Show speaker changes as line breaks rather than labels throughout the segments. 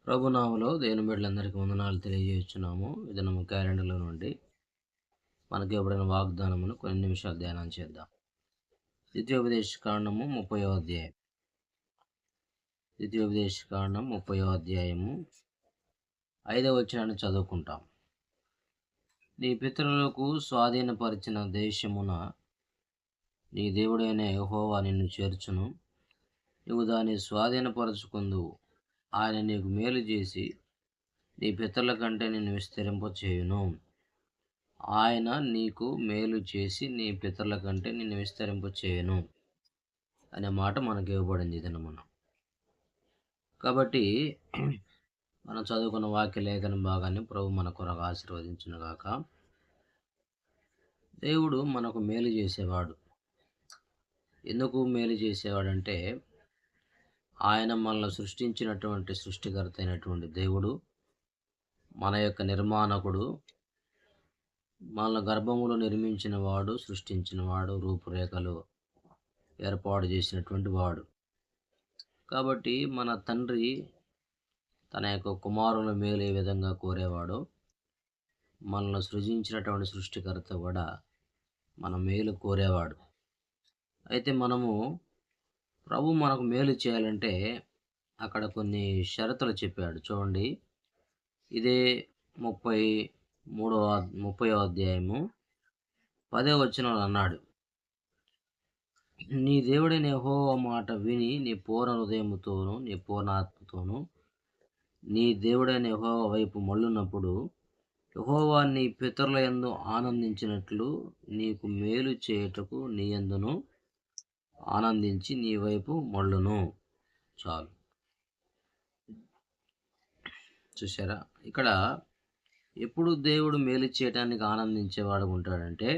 ప్రభునామములో దేవుని బిడ్డలందరికీ వందనాలు తెలియజేస్తున్నాము. ఇది మన క్యాలెండర్‌లో నుండి మనకి ఇవ్వబడిన వాగ్దానమును కొన్ని నిమిషాలు ధ్యానం చేద్దాం. ద్వితీయోపదేశకాండము 30వ అధ్యాయం. ద్వితీయోపదేశకాండం 30వ అధ్యాయము 5వ వచనాన్ని చదువుకుంటాం. నీ పితరులకు స్వాధీనపరిచిన దేశమున నీ దేవుడైన యెహోవా నిన్ను చేర్చును. నువ్వు దాన్ని స్వాధీనపరచుకొందువు. ఆయన నీకు మేలు చేసి నీ పితరుల కంటే నిన్ను విస్తరింపచేయును. ఆయన నీకు మేలు చేసి నీ పితరుల కంటే నిన్ను విస్తరింపచేయును అనే మాట మనకి ఇవ్వబడింది దినమున. కాబట్టి మనం చదువుకున్న వాక్య లేఖన భాగాన్ని ప్రభు మన కొరకు ఆశీర్వదించునుగాక. దేవుడు మనకు మేలు చేసేవాడు. ఎందుకు మేలు చేసేవాడంటే ఆయన మనల్ని సృష్టించినటువంటి సృష్టికర్త అయినటువంటి దేవుడు, మన యొక్క నిర్మాణకుడు, మనల్ని గర్భములో నిర్మించిన వాడు, సృష్టించిన వాడు, రూపురేఖలు ఏర్పాటు చేసినటువంటి వాడు. కాబట్టి మన తండ్రి తన యొక్క కుమారుల మేలు ఏ విధంగా కోరేవాడో మనల్ని సృజించినటువంటి సృష్టికర్త కూడా మన మేలు కోరేవాడు. అయితే మనము ప్రభు మనకు మేలు చేయాలంటే అక్కడ కొన్ని షరతులు చెప్పాడు. చూడండి, ఇదే 30వ అధ్యాయము 10వ వచనంలో అన్నాడు, నీ దేవుడైన యెహోవా మాట విని నీ పూర్ణ హృదయముతోను నీ పూర్ణ ఆత్మతోను నీ దేవుడైన యెహోవా వైపు మళ్ళునప్పుడు యెహోవా నీ పితరుల యందు ఆనందించినట్లు నీకు మేలు చేయుటకు నీ యందును ఆనందించి నీ వైపు మళ్ళును. చాలు. చూసారా, ఇక్కడ ఎప్పుడు దేవుడు మేలు చేయటానికి ఆనందించేవాడు ఉంటాడంటే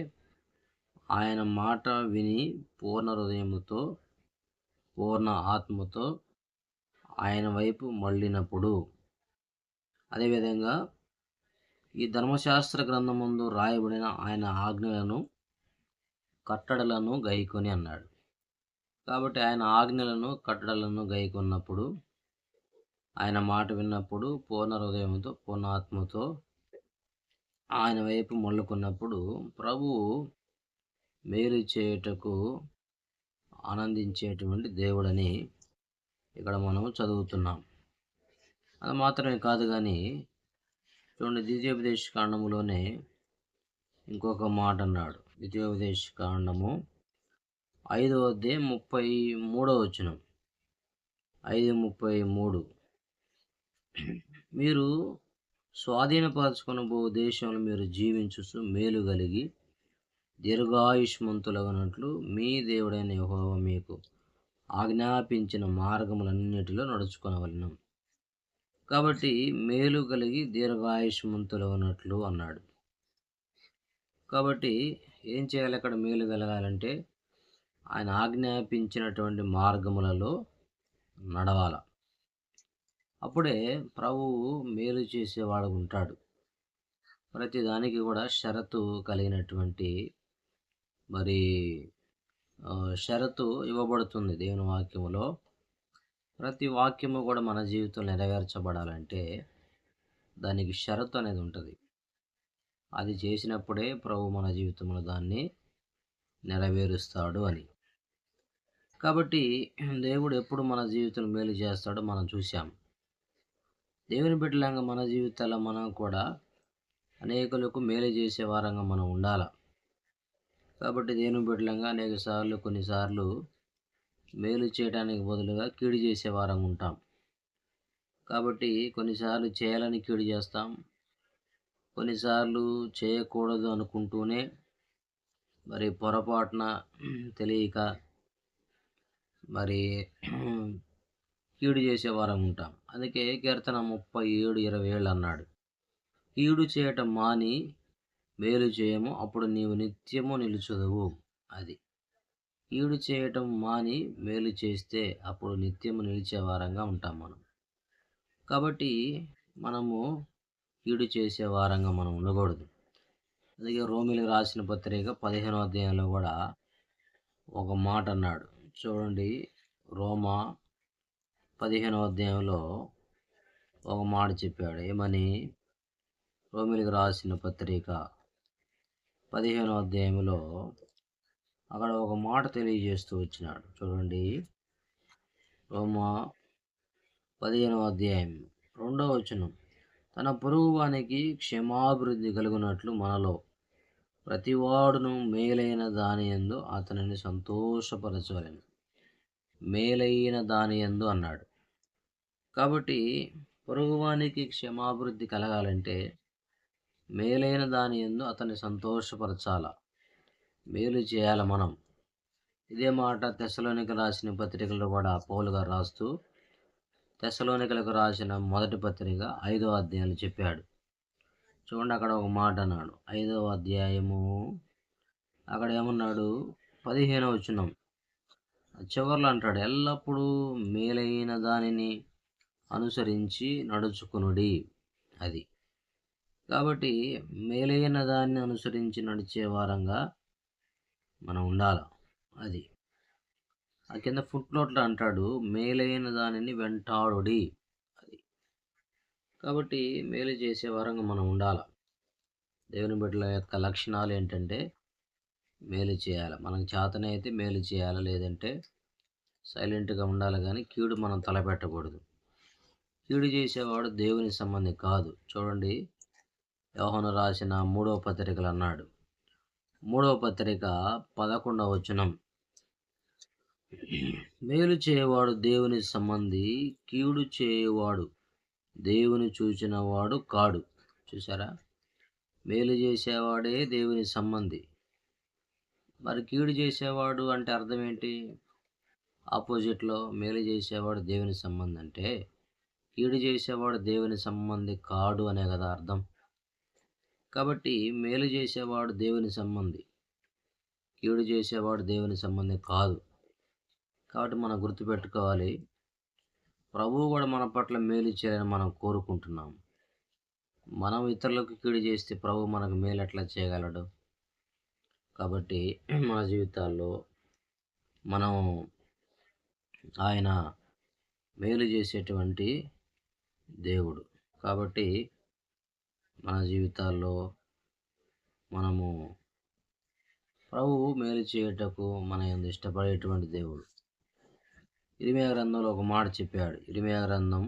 ఆయన మాట విని పూర్ణ హృదయముతో పూర్ణ ఆత్మతో ఆయన వైపు మళ్ళినప్పుడు. అదేవిధంగా ఈ ధర్మశాస్త్ర గ్రంథమందు రాయబడిన ఆయన ఆజ్ఞలను కట్టడలను గైకొని అన్నాడు. కాబట్టి ఆయన ఆజ్ఞలను కట్టడలను గైకొన్నప్పుడు, ఆయన మాట విన్నప్పుడు, పూర్ణ హృదయంతో పూర్ణ ఆత్మతో ఆయన వైపు మళ్ళుకున్నప్పుడు ప్రభువు మేలు చేయుటకు ఆనందించేటువంటి దేవుడని ఇక్కడ మనం చదువుతున్నాం. అది మాత్రమే కాదు కానీ చూడండి, ద్వితీయోపదేశ కాండములోనే ఇంకొక మాట అన్నాడు. ద్వితీయోపదేశ కాండము 5వ అధ్యాయం 33వ వచనం. 5:33, మీరు స్వాధీనపరచుకొనబో దేశంలో మీరు జీవించుచు మేలు కలిగి దీర్ఘాయుష్మంతులగునట్లు మీ దేవుడైన యెహోవా మీకు ఆజ్ఞాపించిన మార్గములన్నిటిలో నడుచుకొనవలెను. కాబట్టి మేలు కలిగి దీర్ఘాయుష్మంతులగునట్లు అన్నాడు. కాబట్టి ఏం చేయాలి? అక్కడ మేలు కలగాలంటే ఆయన ఆజ్ఞాపించినటువంటి మార్గములలో నడవాల. అప్పుడే ప్రభువు మేలు చేసేవాడు ఉంటాడు. ప్రతి దానికి కూడా షరతు కలిగినటువంటి షరతు ఇవ్వబడుతుంది దేవుని వాక్యములో. ప్రతి వాక్యము కూడా మన జీవితంలో నెరవేర్చబడాలంటే దానికి షరతు అనేది ఉంటుంది. అది చేసినప్పుడే ప్రభు మన జీవితంలో దాన్ని నెరవేరుస్తాడు అని. కాబట్టి దేవుడు ఎప్పుడు మన జీవితంలో మేలు చేస్తాడో మనం చూసాం. దేవుని బిడ్డలంగా మన జీవితాల్లో మనం కూడా అనేకులకు మేలు చేసే వారంగా మనం ఉండాలి. కాబట్టి దేవుని బిడ్డలంగా కొన్నిసార్లు మేలు చేయడానికి బదులుగా కీడు చేసే వారంగా ఉంటాం. కాబట్టి కొన్నిసార్లు చేయాలని కీడు చేస్తాం, కొన్నిసార్లు చేయకూడదు అనుకుంటూనే పొరపాటున తెలియక కీడు చేసే వారంగా ఉంటాం. అందుకే కీర్తన 37:27 అన్నాడు, కీడు చేయటం మాని మేలు చేయము, అప్పుడు నీవు నిత్యము నిలుచుదువు. అది కీడు చేయటం మాని మేలు చేస్తే అప్పుడు నిత్యము నిలిచే వారంగా ఉంటాం మనం. కాబట్టి మనము కీడు చేసే వారంగా మనం ఉండకూడదు. అందుకే రోమీయులకు రాసిన పత్రిక 15వ అధ్యాయంలో కూడా ఒక మాట అన్నాడు. చూడండి, రోమా 15వ అధ్యాయంలో ఒక మాట చెప్పాడు. ఏమని? రోమిలికి రాసిన పత్రిక 15వ అధ్యాయంలో అక్కడ ఒక మాట తెలియజేస్తూ వచ్చినాడు. చూడండి, రోమా 15వ అధ్యాయం 2వ వచనం. తన పొరుగువానికి క్షేమాభివృద్ధి కలుగునట్లు మనలో ప్రతివాడును మేలైన దాని యందు అతనిని సంతోషపరచవలెను. మేలైన దాని యందు అన్నాడు. కాబట్టి పొరుగువానికి క్షేమాభివృద్ధి కలగాలంటే మేలైన దాని యందు అతన్ని సంతోషపరచాల, మేలు చేయాలి మనం. ఇదే మాట తెస్సలోనికలకు రాసిన పత్రికలో కూడా పౌలు గారు రాస్తూ తెస్సలోనికలకు రాసిన మొదటి పత్రిక 5వ అధ్యాయంలో చెప్పాడు. చూడండి, అక్కడ ఒక మాట అన్నాడు. 5వ అధ్యాయము అక్కడ ఏమన్నాడు? 15వ వచనం చివర్లో అంటాడు, ఎల్లప్పుడూ మేలైన దానిని అనుసరించి నడుచుకునుడి. అది కాబట్టి మేలైన దాన్ని అనుసరించి నడిచే వారంగా మనం ఉండాలి. అది ఆ కింద ఫుట్ నోట్లో అంటాడు, మేలైన దానిని వెంటాడుడి. అది కాబట్టి మేలు చేసే వారంగా మనం ఉండాలి. దేవుని బిడ్డల యొక్క లక్షణాలు ఏంటంటే మేలు చేయాలి. మనకు చేతనైతే మేలు చేయాలి, లేదంటే సైలెంట్గా ఉండాలి. కానీ కీడు మనం తలపెట్టకూడదు. కీడు చేసేవాడు దేవుని సంబంధి కాదు. చూడండి, యోహాను రాసిన 3వ పత్రికలు అన్నాడు. 3వ పత్రిక 11వ వచనం, మేలు చేయవాడు దేవుని సంబంధి, కీడు చేయవాడు దేవుని చూచిన వాడు కాడు. చూసారా? మేలు చేసేవాడే దేవుని సంబంధి. మరి కీడు చేసేవాడు అంటే అర్థం ఏంటి? ఆపోజిట్లో మేలు చేసేవాడు దేవుని సంబంధి అంటే కీడు చేసేవాడు దేవుని సంబంధి కాడు అనే కదా అర్థం. కాబట్టి మేలు చేసేవాడు దేవుని సంబంధి, కీడు చేసేవాడు దేవుని సంబంధి కాదు. కాబట్టి మనం గుర్తుపెట్టుకోవాలి, ప్రభువు కూడా మన పట్ల మేలు చేయాలని మనం కోరుకుంటున్నాం. మనం ఇతరులకు కీడు చేస్తే ప్రభు మనకు మేలు ఎట్లా చేయగలడు? కాబట్టి మన జీవితాల్లో మనం ఆయన మేలు చేసేటువంటి దేవుడు. కాబట్టి మన జీవితాల్లో మనము ప్రభువు మేలు చేయుటకు మన యందు ఇష్టపడేటువంటి దేవుడు. ఇర్మీయా గ్రంథంలో ఒక మాట చెప్పాడు. ఇర్మీయా గ్రంథం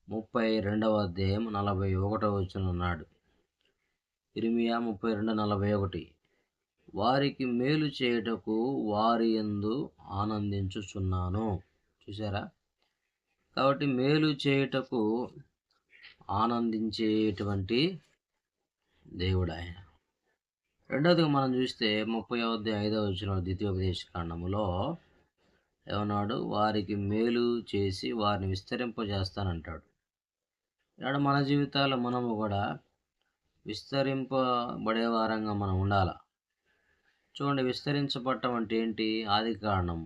32వ అధ్యాయం 41వ వచనం అన్నాడు. ఇర్మీయా 32:41, వారికి మేలు చేయుటకు వారి యందు ఆనందించుచున్నాను. చూసారా? కాబట్టి మేలు చేయుటకు ఆనందించేటువంటి దేవుడు ఆయన. రెండవదిగా మనం చూస్తే 30వ అధ్యాయం 5వ వచనం ద్వితీయోపదేశ కాండములో ఏమన్నాడు? వారికి మేలు చేసి వారిని విస్తరింపజేస్తానంటాడు. ఇక్కడ మన జీవితాల్లో మనము కూడా విస్తరింపబడే వారంగా మనం ఉండాలి. చూడండి, విస్తరించబడటం అంటే ఏంటి? ఆదికాండం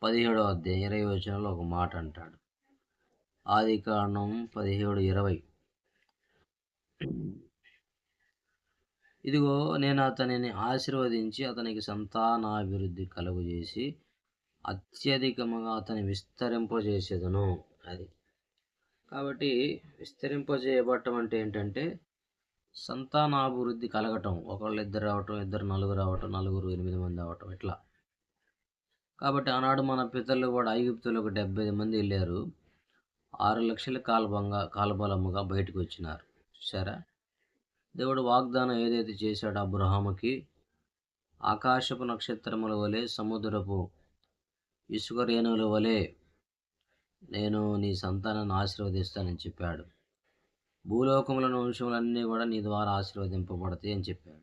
17వ అధ్యాయం 20వ వచనంలో ఒక మాట అంటాడు. ఆదికాండం 17:20, ఇదిగో నేను అతనిని ఆశీర్వదించి అతనికి సంతానాభివృద్ధి కలుగజేసి అత్యధికముగా అతని విస్తరింపజేసేదను. అది కాబట్టి విస్తరింపజేయబడటం అంటే ఏంటంటే సంతానాభివృద్ధి కలగటం. ఒకళ్ళు ఇద్దరు రావటం, ఇద్దరు నలుగురు రావటం, నలుగురు 8 మంది అవటం, ఇట్లా. కాబట్టి ఆనాడు మన పితరులు కూడా ఐగుప్తులకు 70 మంది వెళ్ళారు. 6 లక్షల కాలబలముగా బయటకు వచ్చినారు. చూసారా? దేవుడు వాగ్దానం ఏదైతే చేశాడో అబ్రహాముకి, ఆకాశపు నక్షత్రముల వలె సముద్రపు ఇసుక రేణువుల వలె నేను నీ సంతానాన్ని ఆశీర్వదిస్తానని చెప్పాడు. భూలోకములను వంశములన్నీ కూడా నీ ద్వారా ఆశీర్వదింపబడతాయి అని చెప్పాడు.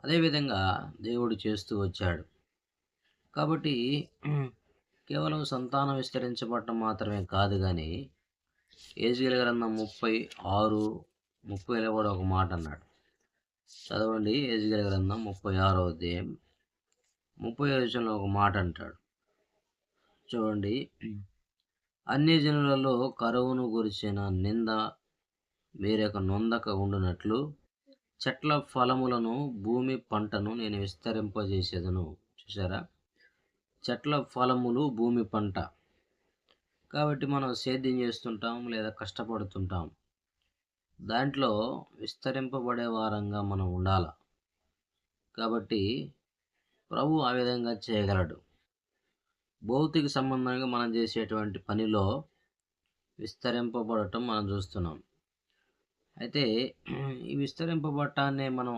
అదేవిధంగా దేవుడు చేస్తూ వచ్చాడు. కాబట్టి కేవలం సంతానం విస్తరించబడటం మాత్రమే కాదు, కానీ యెజ్కేలు గ్రంథం 36:30లో కూడా ఒక మాట అన్నాడు. చదవండి, యెజ్కేలు గ్రంథం 36వ అధ్యాయం 30వ వచనంలో ఒక మాట అంటాడు. చూడండి, అన్ని జనులలో కరువును గురించిన నింద మీరొక నొందక ఉండునట్లు చెట్ల ఫలములను భూమి పంటను నేను విస్తరింపజేసేదను. చూసారా? చెట్ల ఫలములు భూమి పంట. కాబట్టి మనం సేద్యం చేస్తుంటాం లేదా కష్టపడుతుంటాం. దాంట్లో విస్తరింపబడే వారంగా మనం ఉండాల. కాబట్టి ప్రభు ఆ విధంగా చేయగలడు. భౌతిక సంబంధంగా మనం చేసేటువంటి పనిలో విస్తరింపబడటం మనం చూస్తున్నాం. అయితే ఈ విస్తరింపబడటాన్నే మనం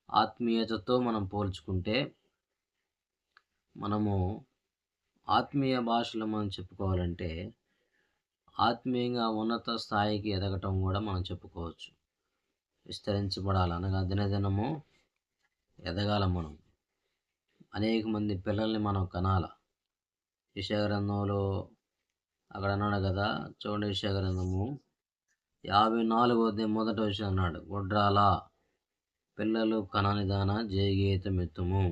ఆత్మీయతతో మనం పోల్చుకుంటే, మనము ఆత్మీయ భాషలో మనం చెప్పుకోవాలంటే, ఆత్మీయంగా ఉన్నత స్థాయికి ఎదగటం కూడా మనం చెప్పుకోవచ్చు. విస్తరించబడాలి అనగా దినదినము ఎదగాల మనం. అనేక మంది పిల్లల్ని మనం కనాల. యెషయా గ్రంథంలో అక్కడ అన్నాడు కదా, చూడండి యెషయా గ్రంథము 54వ అధ్యాయం మొదటి వచనం అన్నాడు, గొడ్రాలా పిల్లలు కననిదాన జయగీతమెత్తుము.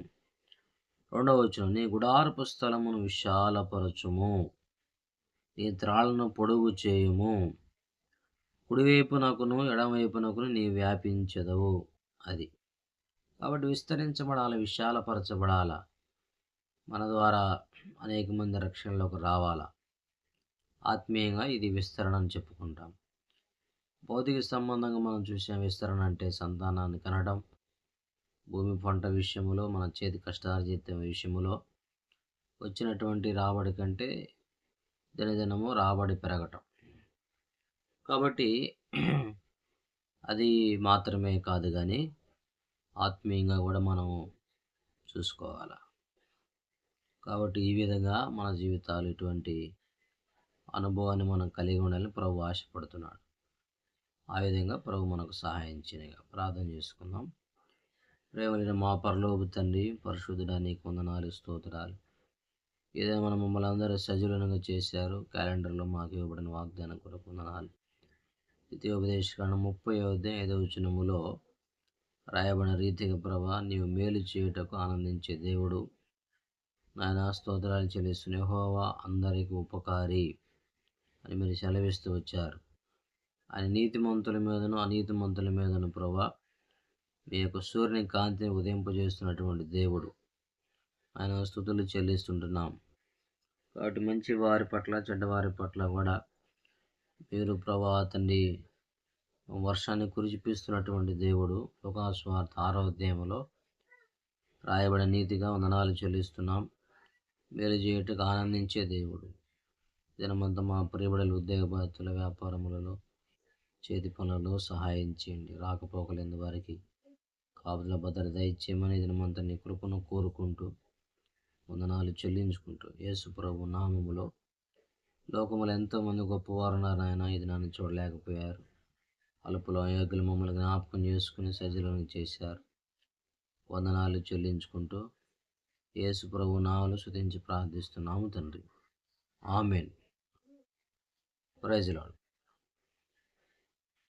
2వ వచనం, నీ గుడారపు స్థలమును విశాలపరచుము, నీ త్రాళ్ళను పొడుగు చేయుము, కుడివైపునకును ఎడమవైపునకును నీ వ్యాపించదవు. అది కాబట్టి విస్తరించబడాలి, విశాలపరచబడాల. మన ద్వారా అనేక మంది రక్షణలోకి రావాలా. ఆత్మీయంగా ఇది విస్తరణ అని చెప్పుకుంటాం. భౌతిక సంబంధంగా మనం చూసే విస్తరణ అంటే సంతానాన్ని కనడం, భూమి పంట విషయములో, మన చేతి కష్టార్జితం విషయములో వచ్చినటువంటి రాబడి కంటే దినదినము రాబడి పెరగటం. కాబట్టి అది మాత్రమే కాదు కానీ ఆత్మీయంగా కూడా మనం చూసుకోవాలి. కాబట్టి ఈ విధంగా మన జీవితాలు ఇటువంటి అనుభవాన్ని మనం కలిగి ఉండాలని ప్రభు ఆశపడుతున్నాడు. ఆ విధంగా ప్రభు మనకు సహాయం చేయగా ప్రార్థన చేసుకుందాం. ప్రేమలైన మా పరలోకపు తండ్రి, పరిశుద్ధుడా, నీకు వందనాలు, స్తోత్రాలు. ఏదైనా మనం మమ్మల్ని అందరూ సజీవులుగా చేశారు. క్యాలెండర్లో మాకు ఇవ్వబడిన వాగ్దానం కొరకు వందనాలు. ద్వితీయోపదేశకాండం 30వ అధ్యాయం 5వ వచనములో రాయబడిన రీతిగా ప్రభా, నీవు మేలు చేయుటకు ఆనందించే దేవుడు, నాయన స్తోత్రాలు చెల్లిస్తున్న యెహోవా అందరికీ ఉపకారి అని మీరు సెలవిస్తూ వచ్చారు. ఆయన నీతిమంతుల మీదను అనీతిమంతుల మీదను ప్రభా మీ యొక్క సూర్యుని కాంతిని ఉదయింపజేస్తున్నటువంటి దేవుడు. ఆయన స్తుతులు చెల్లిస్తుంటున్నాం. కాబట్టి మంచి వారి పట్ల చెడ్డవారి పట్ల కూడా మీరు ప్రభా తండ్రి వర్షాన్ని కురిపిస్తున్నటువంటి దేవుడు. లోకాసు సువార్త 6వ అధ్యాయంలో రాయబడిన నీతిగా వందనాలు చెల్లిస్తున్నాం. మేలు చేయుటకు ఆనందించే దేవుడు. దినమంతా మా ప్రియబిడల ఉద్యోగ బాధ్యతల, వ్యాపారములలో, చేతి పనులలో సహాయం చేయండి. రాకపోకలేని వారికి కాపుదల భద్రత ఇచ్చేయమని దినమంతా నీ కృపను కోరుకుంటూ వందనాలు చెల్లించుకుంటూ యేసు ప్రభు నామములో, లోకములో ఎంతోమంది గొప్పవారు ఉన్నారు ఆయన, ఇది నన్ను చూడలేకపోయారు. అలుపులో అయోగ్యులు మమ్మల్ని జ్ఞాపకం చేసుకుని సజీలను చేశారు. వందనాలు చెల్లించుకుంటూ యేసు ప్రభు నామములో స్తుతించి ప్రార్థిస్తున్నాము తండ్రి. ఆమేన్. Praise lord.